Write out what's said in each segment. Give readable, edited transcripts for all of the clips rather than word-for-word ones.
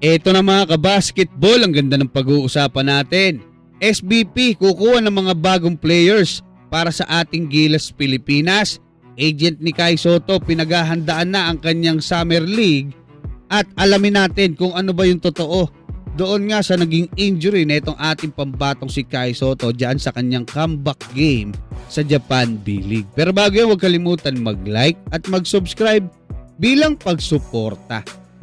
Eto na mga kabasketball, ang ganda ng pag-uusapan natin. SBP kukuha ng mga bagong players para sa ating Gilas Pilipinas. Agent ni Kai Sotto, pinaghahandaan na ang kanyang Summer League at alamin natin kung ano ba yung totoo doon nga sa naging injury na itong ating pambatong si Kai Sotto dyan sa kanyang comeback game sa Japan B-League. Pero bago yan, huwag kalimutan mag-like at mag-subscribe bilang pagsuporta.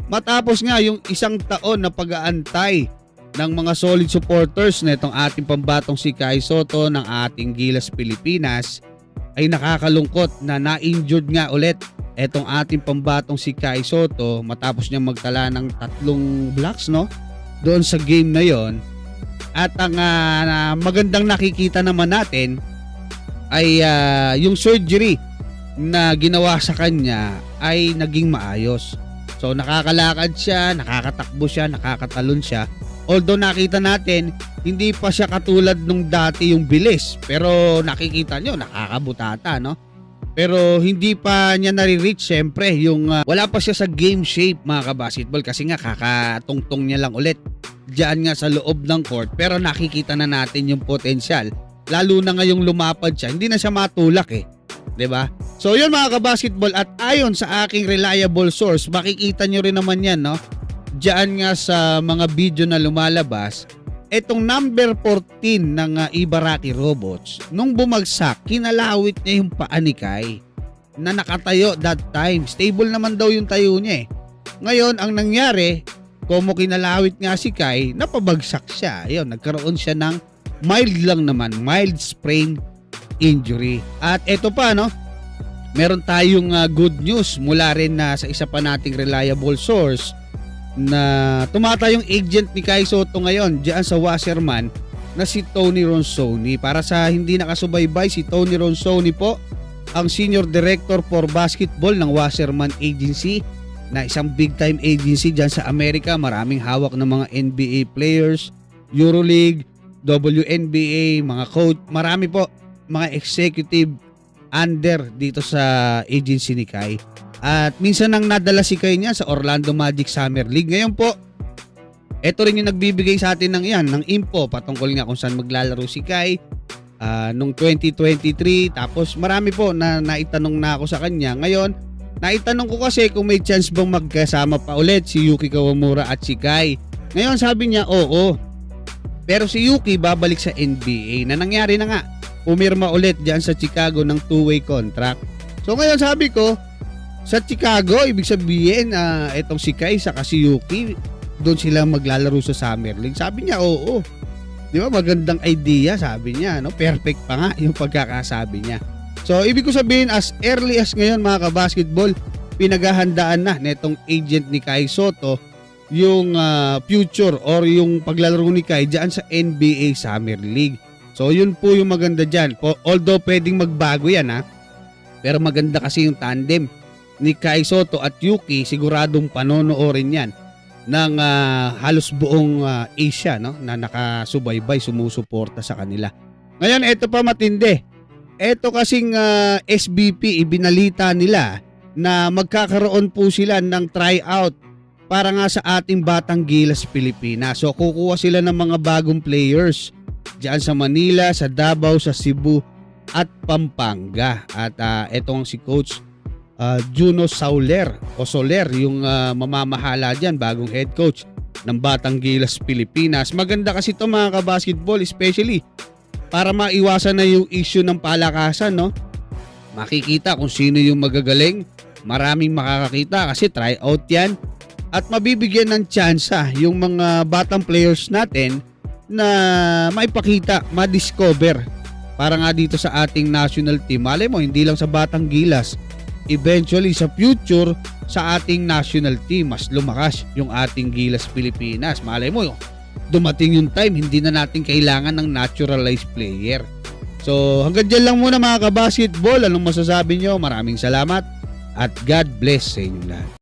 Matapos nga yung isang taon na pag-aantay ng mga solid supporters na itong ating pambatong si Kai Sotto ng ating Gilas Pilipinas, ay nakakalungkot na na-injured nga ulit itong ating pambatong si Kai Sotto matapos niya magtala ng 3 blocks doon sa game na yon. At ang magandang nakikita naman natin ay yung surgery na ginawa sa kanya ay naging maayos. So nakakalakad siya, nakakatakbo siya, nakakatalon siya. Although nakita natin, hindi pa siya katulad nung dati yung bilis. Pero nakikita nyo, nakakabutata, no? Pero hindi pa niya nare-reach syempre yung wala pa siya sa game shape mga kabasketball kasi nga kakatungtong niya lang ulit diyan nga sa loob ng court. Pero nakikita na natin yung potensyal. Lalo na ngayong lumapad siya, hindi na siya matulak eh. 'Di ba? So yun mga kabasketball, at ayon sa aking reliable source, makikita nyo rin naman yan, no? Diyan nga sa mga video na lumalabas, etong number 14 ng Ibaraki Robots, nung bumagsak, kinalawit niya yung paa ni Kai na nakatayo that time. Stable naman daw yung tayo niya eh. Ngayon, ang nangyari, como kinalawit nga si Kai, napabagsak siya. Ayun, nagkaroon siya ng mild lang naman, mild sprain injury. At eto pa, no? Meron tayong good news mula rin sa isa pa nating reliable source na tumatayong agent ni Kai Sotto ngayon diyan sa Wasserman na si Tony Ronsoni. Para sa hindi nakasubaybay, si Tony Ronsoni po ang Senior Director for Basketball ng Wasserman Agency, na isang big time agency diyan sa Amerika. Maraming hawak ng mga NBA players, EuroLeague, WNBA, mga coach, marami po mga executive under dito sa agency ni Kai. At minsan nang nadala si Kai niya sa Orlando Magic Summer League. Ngayon po, ito rin yung nagbibigay sa atin ng info patungkol nga kung saan maglalaro si Kai nung 2023. Tapos marami po na naitanong na ako sa kanya. Ngayon, naitanong ko kasi kung may chance bang magkasama pa ulit si Yuki Kawamura at si Kai. Ngayon sabi niya, oo. Pero si Yuki babalik sa NBA na nangyari na nga. Pumirma ulit dyan sa Chicago ng 2-way contract. So ngayon sabi ko, sa Chicago, ibig sabihin etong si Kai saka si Yuki, doon sila maglalaro sa Summer League. Sabi niya, oo. Di ba, magandang idea, sabi niya. No? Perfect pa nga yung pagkakasabi niya. So ibig ko sabihin, as early as ngayon mga kabasketball, pinaghahandaan na netong agent ni Kai Sotto yung future or yung paglalaro ni Kai dyan sa NBA Summer League. So yun po yung maganda dyan. Although pwedeng magbago yan pero maganda kasi yung tandem ni Kai Sotto at Yuki. Siguradong panonoorin yan ng halos buong Asia, no? Na nakasubaybay, sumusuporta sa kanila. Ngayon, eto pa matindi. Eto kasing SBP, ibinalita nila na magkakaroon po sila ng tryout para nga sa ating Batang Gilas Pilipinas. So kukuha sila ng mga bagong players diyan sa Manila, sa Davao, sa Cebu at Pampanga. At etong si Coach Juno Soler yung mamamahala diyan, bagong head coach ng Batang Gilas Pilipinas. Maganda kasi ito mga kabasketball, especially para maiwasan na yung issue ng palakasan, no? Makikita kung sino yung magagaling, maraming makakakita kasi tryout yan, at mabibigyan ng tsansa yung mga batang players natin na maipakita, ma-discover para nga dito sa ating national team. Malay mo, hindi lang sa Batang Gilas, eventually sa future sa ating national team, mas lumakas yung ating Gilas Pilipinas. Malay mo, dumating yung time, hindi na natin kailangan ng naturalized player. So hanggang dyan lang muna mga kabasketball. Anong masasabi nyo? Maraming salamat at God bless sa inyo lahat.